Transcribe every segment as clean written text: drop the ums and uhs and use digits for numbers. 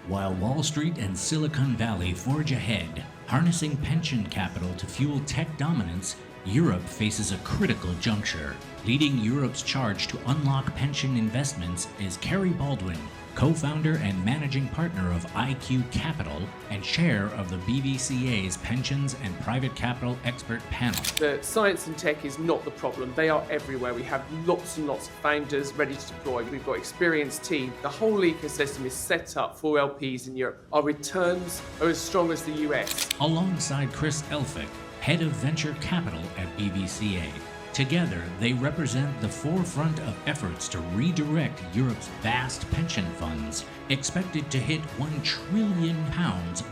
While Wall Street and Silicon Valley forge ahead, harnessing pension capital to fuel tech dominance, Europe faces a critical juncture. Leading Europe's charge to unlock pension investments is Kerry Baldwin, co-founder and managing partner of IQ Capital and chair of the BVCA's Pensions and Private Capital Expert Panel. The science and tech is not the problem. They are everywhere. We have lots and lots of founders ready to deploy. We've got experienced team. The whole ecosystem is set up for LPs in Europe. Our returns are as strong as the US. Alongside Chris Elphick, head of venture capital at BVCA. Together, they represent the forefront of efforts to redirect Europe's vast pension funds, expected to hit £1 trillion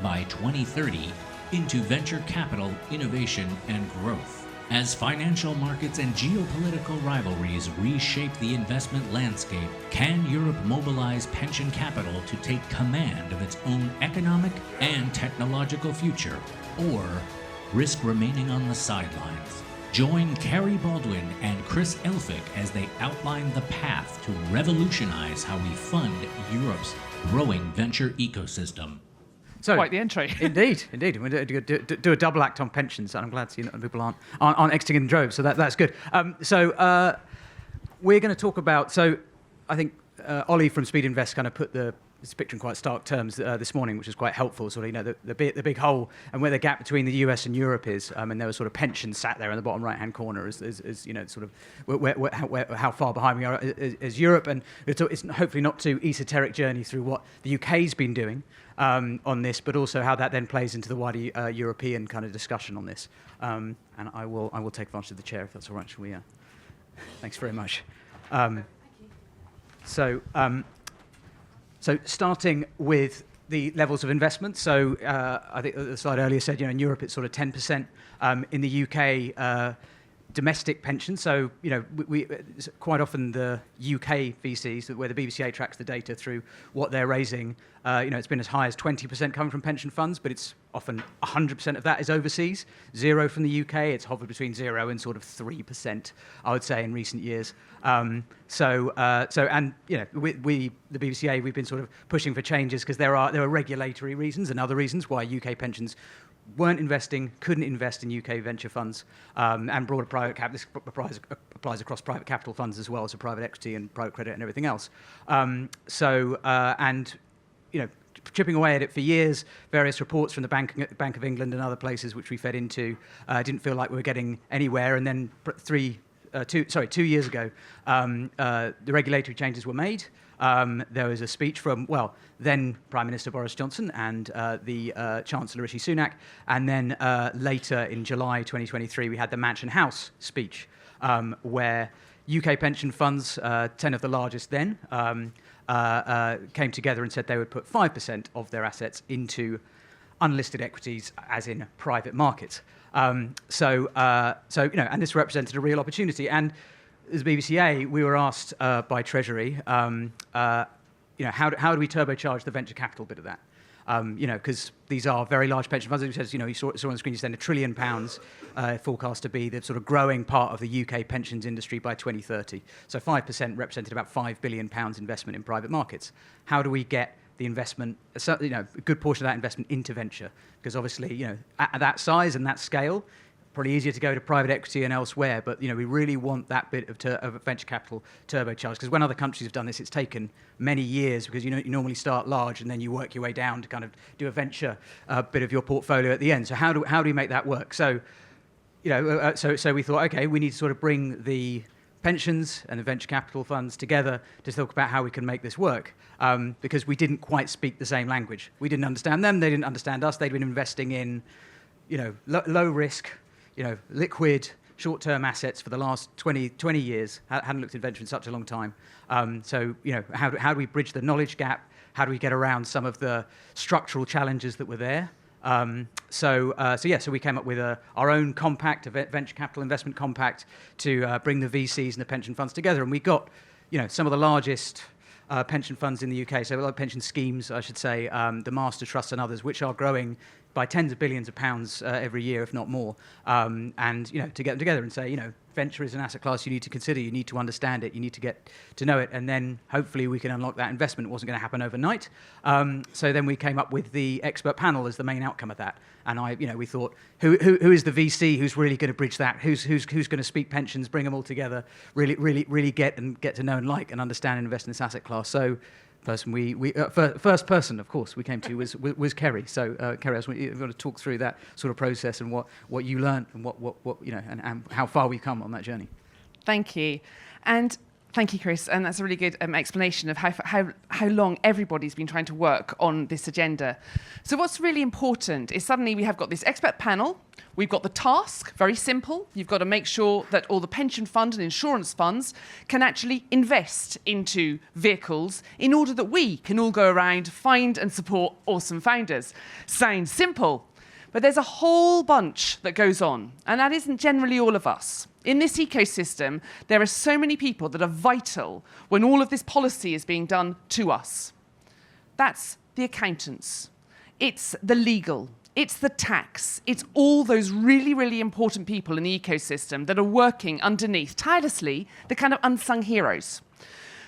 by 2030, into venture capital, innovation, and growth. As financial markets and geopolitical rivalries reshape the investment landscape, can Europe mobilize pension capital to take command of its own economic and technological future, or risk remaining on the sidelines? Join Kerry Baldwin and Chris Elphick as they outline the path to revolutionize how we fund Europe's growing venture ecosystem. So, quite the entry. Indeed. We do a double act on pensions, and I'm glad to see that people aren't exiting in droves, so that's good. We're going to talk about, so I think Ollie from Speed Invest kind of put this picture in quite stark terms this morning, which is quite helpful. Sort of, the big hole and where the gap between the US and Europe is, and there was sort of pensions sat there in the bottom right-hand corner, as sort of how far behind we are as Europe, and it's hopefully not too esoteric journey through what the UK's been doing on this, but also how that then plays into the wider European kind of discussion on this. And I will take advantage of the chair if that's all right. Shall we? Thanks very much. So starting with the levels of investment. So I think the slide earlier said, in Europe it's sort of 10%. In the UK, domestic pensions. So, we quite often the UK VCs, where the BVCA tracks the data through what they're raising, it's been as high as 20% coming from pension funds, but it's often 100% of that is overseas. 0 from the UK. It's hovered between 0 and sort of 3%, I would say, in recent years. The BVCA, we've been sort of pushing for changes because there are regulatory reasons and other reasons why UK pensions couldn't invest in UK venture funds, and broader private capital. This applies across private capital funds as well, so private equity and private credit and everything else. Chipping away at it for years, various reports from the Bank of England and other places which we fed into didn't feel like we were getting anywhere, and then 2 years ago, the regulatory changes were made. There was a speech from, then Prime Minister Boris Johnson and the Chancellor Rishi Sunak, and then later in July 2023, we had the Mansion House speech, where UK pension funds, 10 of the largest then, came together and said they would put 5% of their assets into unlisted equities, as in private markets. And this represented a real opportunity. And as BVCA, we were asked by Treasury, how do we turbocharge the venture capital bit of that? Because these are very large pension funds. Which, as you saw on the screen, you said £1 trillion forecast to be the sort of growing part of the UK pensions industry by 2030. So 5% represented about £5 billion investment in private markets. How do we get the investment, a good portion of that investment into venture? Because obviously, at that size and that scale, probably easier to go to private equity and elsewhere, but we really want that bit of venture capital turbocharged. Because when other countries have done this, it's taken many years, because you normally start large and then you work your way down to kind of do a venture bit of your portfolio at the end. So how do we make that work? So so we thought, okay, we need to sort of bring the pensions and the venture capital funds together to talk about how we can make this work, because we didn't quite speak the same language. We didn't understand them; they didn't understand us. They'd been investing in, low risk, liquid, short-term assets for the last 20 years. Hadn't looked at venture in such a long time. How do we bridge the knowledge gap? How do we get around some of the structural challenges that were there? So we came up with our own compact, a venture capital investment compact, to bring the VCs and the pension funds together. And we got, some of the largest pension funds in the UK, so a lot of pension schemes, I should say, the Master Trusts and others, which are growing by tens of billions of pounds every year, if not more. To get them together and say, venture is an asset class you need to consider. You need to understand it. You need to get to know it. And then hopefully we can unlock that investment. It wasn't going to happen overnight. So then we came up with the expert panel as the main outcome of that. And we thought, who is the VC who's really going to bridge that? Who's going to speak pensions, bring them all together, really get to know and like and understand and invest in this asset class? So first person, of course, we came to was Kerry. So Kerry, I was going to talk through that sort of process and what you learned and what and how far we've come on that journey. Thank you, and thank you, Chris. And that's a really good explanation of how long everybody's been trying to work on this agenda. So what's really important is suddenly we have got this expert panel. We've got the task, very simple. You've got to make sure that all the pension fund and insurance funds can actually invest into vehicles in order that we can all go around, find and support awesome founders. Sounds simple, but there's a whole bunch that goes on, and that isn't generally all of us. In this ecosystem, there are so many people that are vital when all of this policy is being done to us. That's the accountants. It's the legal. It's the tax. It's all those really, really important people in the ecosystem that are working underneath, tirelessly, the kind of unsung heroes.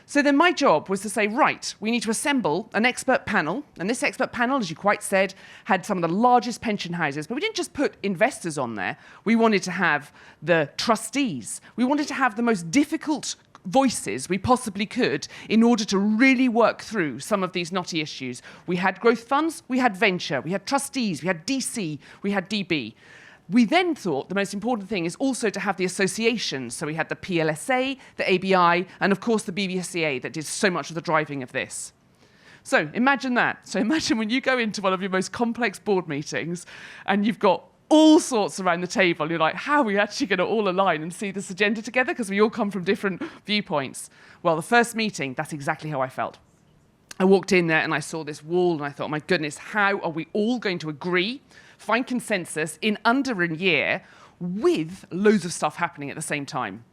So then my job was to say, right, we need to assemble an expert panel. And this expert panel, as you quite said, had some of the largest pension houses. But we didn't just put investors on there. We wanted to have the trustees. We wanted to have the most difficult voices we possibly could in order to really work through some of these knotty issues. We had growth funds, we had venture, we had trustees, we had DC, we had DB. We then thought the most important thing is also to have the associations. So we had the PLSA, the ABI, and of course the BVCA that did so much of the driving of this. So imagine that. So imagine when you go into one of your most complex board meetings and you've got all sorts around the table. You're like, how are we actually going to all align and see this agenda together? Because we all come from different viewpoints. Well, the first meeting, that's exactly how I felt. I walked in there and I saw this wall and I thought, my goodness, how are we all going to agree, find consensus in under a year with loads of stuff happening at the same time?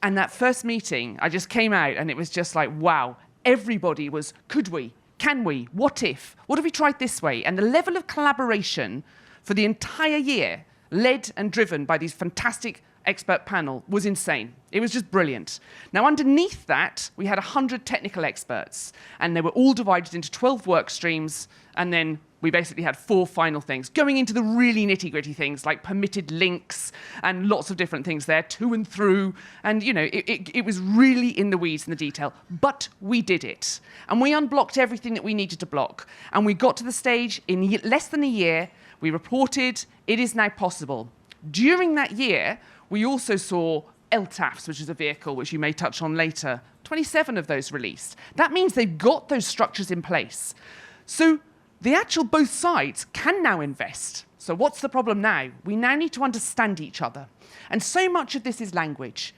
And that first meeting, I just came out and it was just like, wow, everybody was, could we? Can we? What if? What if we tried this way? And the level of collaboration for the entire year, led and driven by these fantastic expert panel, was insane. It was just brilliant. Now, underneath that, we had 100 technical experts, and they were all divided into 12 work streams, and then we basically had 4 final things, going into the really nitty-gritty things like permitted links and lots of different things there, to and through, and it was really in the weeds and the detail. But we did it, and we unblocked everything that we needed to block, and we got to the stage in less than a year. We reported, it is now possible. During that year, we also saw LTAFs, which is a vehicle which you may touch on later, 27 of those released. That means they've got those structures in place. So the actual both sides can now invest. So what's the problem now? We now need to understand each other. And so much of this is language.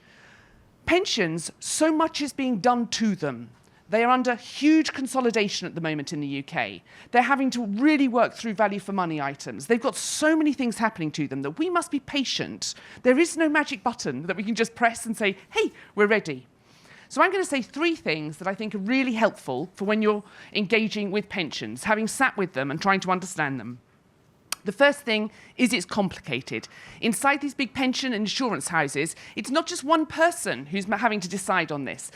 Pensions, so much is being done to them. They are under huge consolidation at the moment in the UK. They're having to really work through value for money items. They've got so many things happening to them that we must be patient. There is no magic button that we can just press and say, hey, we're ready. So I'm going to say 3 things that I think are really helpful for when you're engaging with pensions, having sat with them and trying to understand them. The first thing is it's complicated. Inside these big pension and insurance houses, it's not just one person who's having to decide on this.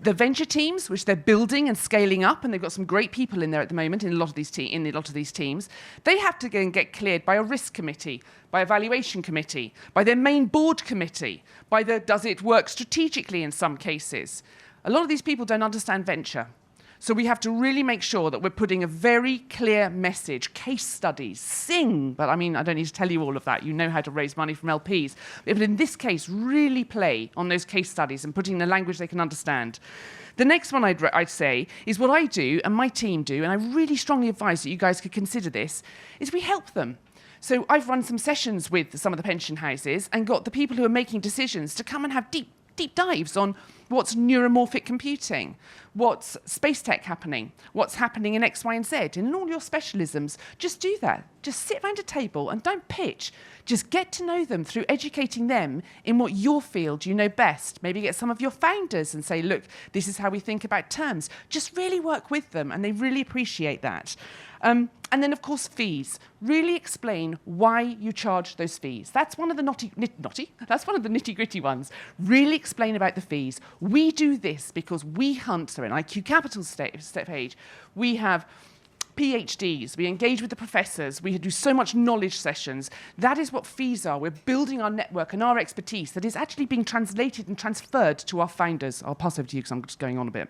The venture teams, which they're building and scaling up, and they've got some great people in there at the moment in a lot of these teams, they have to go and get cleared by a risk committee, by a valuation committee, by their main board committee, by the does it work strategically in some cases. A lot of these people don't understand venture. So we have to really make sure that we're putting a very clear message, case studies, sing, but I mean, I don't need to tell you all of that. You know how to raise money from LPs. But in this case, really play on those case studies and putting in the language they can understand. The next one I'd say is what I do and my team do, and I really strongly advise that you guys could consider this, is we help them. So I've run some sessions with some of the pension houses and got the people who are making decisions to come and have deep dives on What's neuromorphic computing? What's space tech happening? What's happening in X, Y, and Z? And in all your specialisms, just do that. Just sit around a table and don't pitch. Just get to know them through educating them in what your field you know best. Maybe get some of your founders and say, look, this is how we think about terms. Just really work with them, and they really appreciate that. And then, of course, fees. Really explain why you charge those fees. That's one of the That's one of the nitty-gritty ones. Really explain about the fees. We do this because we hunt, so in IQ Capital page, we have PhDs, we engage with the professors, we do so much knowledge sessions. That is what fees are. We're building our network and our expertise that is actually being translated and transferred to our founders. I'll pass over to you because I'm just going on a bit.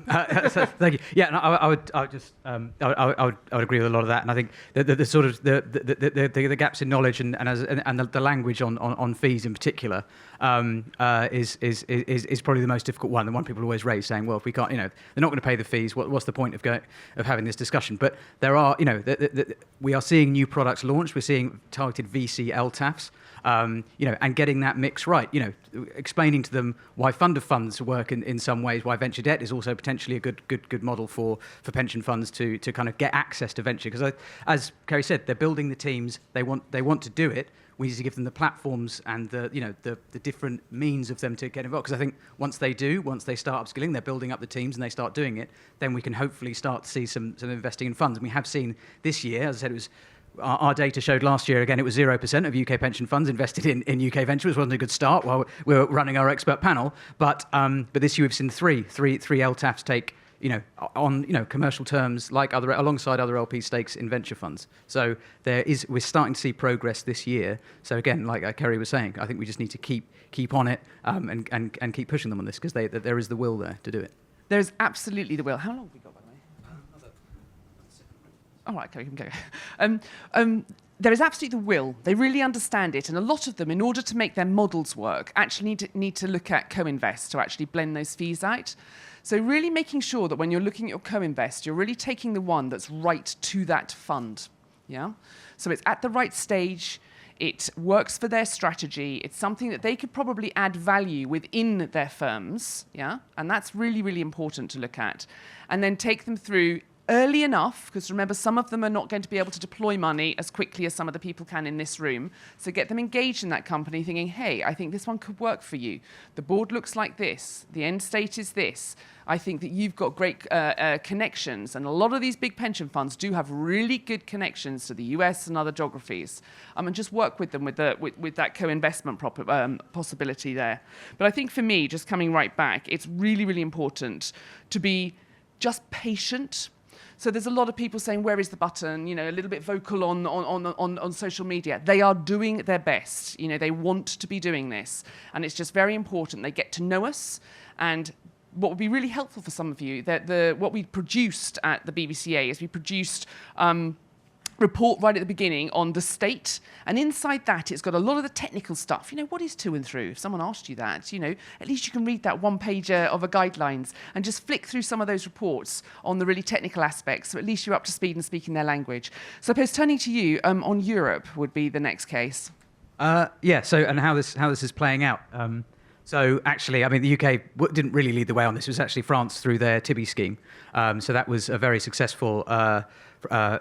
Thank you. Yeah, no, I would agree with a lot of that, and I think the sort of the gaps in knowledge and the language on fees in particular is probably the most difficult one. The one people always raise, saying, well, if we can't, they're not going to pay the fees. What's the point of having this discussion? But there are, we are seeing new products launched. We're seeing targeted VC LTAFs. And getting that mix right, explaining to them why fund of funds work in some ways, why venture debt is also potentially a good model for pension funds to kind of get access to venture. Because as Kerry said, they're building the teams, they want to do it. We need to give them the platforms and the different means of them to get involved. Because I think once they start upskilling, they're building up the teams and they start doing it, then we can hopefully start to see some investing in funds. And we have seen this year, as I said, it was. Our data showed last year, again, it was 0% of UK pension funds invested in UK ventures. It wasn't a good start while we were running our expert panel. But this year we've seen three LTAFs take, on commercial terms alongside other LP stakes in venture funds. So we're starting to see progress this year. So again, like Kerry was saying, I think we just need to keep on it and keep pushing them on this because there is the will there to do it. There's absolutely the will. How long have we got, by the way? All right, okay, we can go. There is absolutely the will. They really understand it. And a lot of them, in order to make their models work, actually need to look at co-invest to actually blend those fees out. So really making sure that when you're looking at your co-invest, you're really taking the one that's right to that fund. Yeah. So it's at the right stage. It works for their strategy. It's something that they could probably add value within their firms. Yeah. And that's really, really important to look at. And then take them through early enough, because remember, some of them are not going to be able to deploy money as quickly as some of the people can in this room. So get them engaged in that company thinking, hey, I think this one could work for you. The board looks like this. The end state is this. I think that you've got great connections. And a lot of these big pension funds do have really good connections to the US and other geographies. And just work with them with that co-investment possibility there. But I think for me, just coming right back, it's really, really important to be just patient. So there's a lot of people saying, where is the button? A little bit vocal on social media. They are doing their best. They want to be doing this. And it's just very important. They get to know us. And what would be really helpful for some of you, that what we produced at the BVCA is we produced report right at the beginning on the state, and inside that it's got a lot of the technical stuff. What is to and through? If someone asked you that, at least you can read that one pager of a guidelines and just flick through some of those reports on the really technical aspects, so at least you're up to speed and speaking their language. So I suppose turning to you, on Europe would be the next case. And how this is playing out. So actually, the UK didn't really lead the way on this. It was actually France through their Tibby scheme. So that was a very successful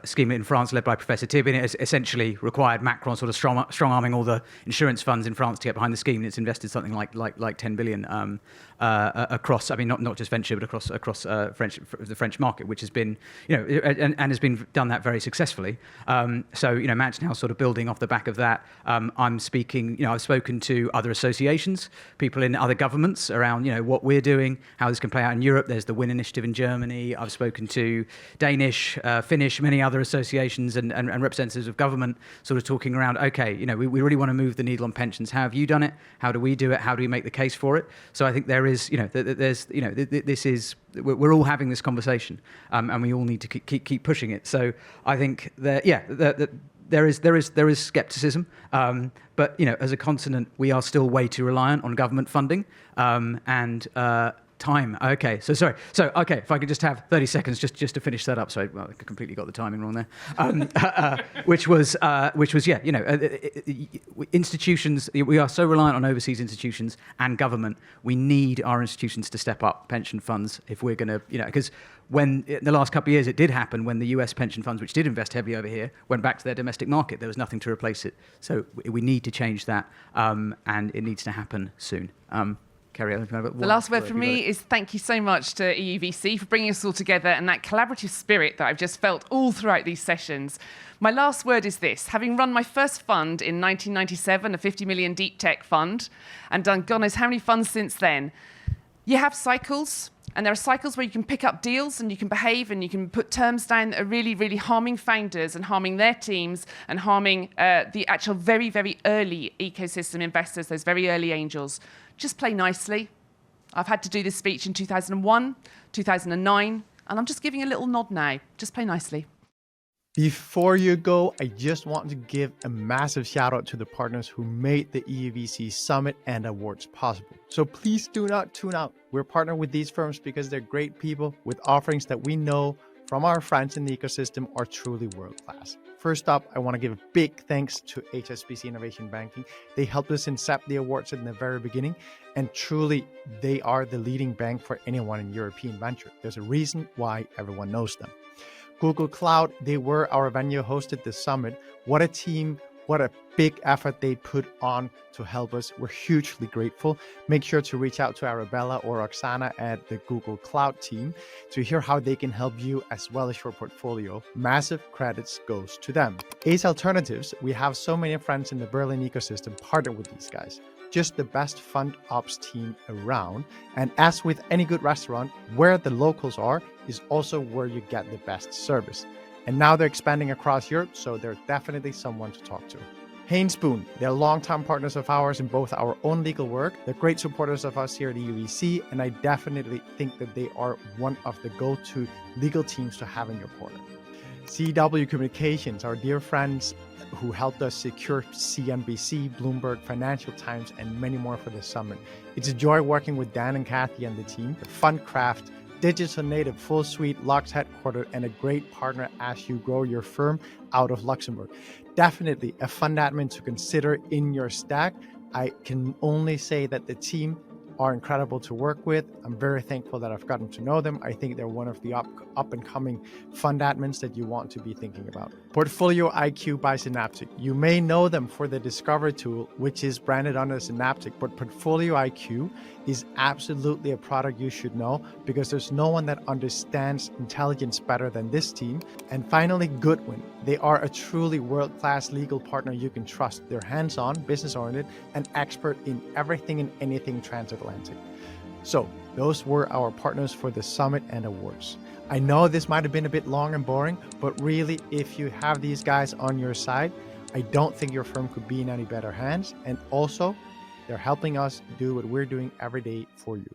scheme in France led by Professor Tibby. It essentially required Macron sort of strong-arming all the insurance funds in France to get behind the scheme. And it's invested something like 10 billion across, not just venture, but across the French market, which has been, and has been done that very successfully. So, imagine how sort of building off the back of that, I'm speaking, I've spoken to other associations, people in other governments around, what we're doing, how this can play out in Europe. There's the WIN initiative in Germany. I've spoken to Danish, Finnish, many other associations and representatives of government sort of talking around, okay, we really want to move the needle on pensions. How have you done it? How do we do it? How do we make the case for it? So I think there is, this is, we're all having this conversation, and we all need to keep pushing it. So I think that, there is skepticism, but as a continent, we are still way too reliant on government funding, and time. Okay, so sorry. So okay, if I could just have 30 seconds just to finish that up. So I completely got the timing wrong there. Which was yeah, institutions. We are so reliant on overseas institutions and government. We need our institutions to step up pension funds if we're going to, because when in the last couple of years it did happen when the US pension funds, which did invest heavily over here, went back to their domestic market, there was nothing to replace it. So we need to change that, and it needs to happen soon. Kerry, the last word from me is thank you so much to EUVC for bringing us all together and that collaborative spirit that I've just felt all throughout these sessions. My last word is this. Having run my first fund in 1997, a 50 million deep tech fund, and done God knows how many funds since then, you have cycles. And there are cycles where you can pick up deals and you can behave and you can put terms down that are really, really harming founders and harming their teams and harming the actual very, very early ecosystem investors, those very early angels. Just play nicely. I've had to do this speech in 2001, 2009, and I'm just giving a little nod now. Just play nicely. Before you go, I just want to give a massive shout out to the partners who made the EUVC Summit and Awards possible. So please do not tune out. We're partnered with these firms because they're great people with offerings that we know from our friends in the ecosystem are truly world-class. First up, I want to give a big thanks to HSBC Innovation Banking. They helped us incept the awards in the very beginning, and truly, they are the leading bank for anyone in European venture. There's a reason why everyone knows them. Google Cloud, they were our venue, hosted the summit. What a team, what a big effort they put on to help us. We're hugely grateful. Make sure to reach out to Arabella or Oksana at the Google Cloud team to hear how they can help you as well as your portfolio. Massive credits goes to them. Ace Alternatives, we have so many friends in the Berlin ecosystem partnered with these guys. Just the best fund ops team around. And as with any good restaurant, where the locals are is also where you get the best service. And now they're expanding across Europe, so they're definitely someone to talk to. Haynes Boone, they're longtime partners of ours in both our own legal work. They're great supporters of us here at EUVC, and I definitely think that they are one of the go-to legal teams to have in your corner. CW Communications, our dear friends who helped us secure CNBC, Bloomberg, Financial Times, and many more for the summit. It's a joy working with Dan and Kathy and the team. The Fundcraft, digital native, full suite, Lux headquartered, and a great partner as you grow your firm out of Luxembourg. Definitely a fund admin to consider in your stack. I can only say that the team are incredible to work with. I'm very thankful that I've gotten to know them. I think they're one of the up and coming fund admins that you want to be thinking about. Portfolio IQ by Synaptic. You may know them for the Discover tool, which is branded under Synaptic, but Portfolio IQ is absolutely a product you should know because there's no one that understands intelligence better than this team. And finally, Goodwin. They are a truly world-class legal partner you can trust. They're hands-on, business-oriented, and expert in everything and anything transatlantic. So those were our partners for the summit and awards. I know this might have been a bit long and boring, but really, if you have these guys on your side, I don't think your firm could be in any better hands. And also, they're helping us do what we're doing every day for you.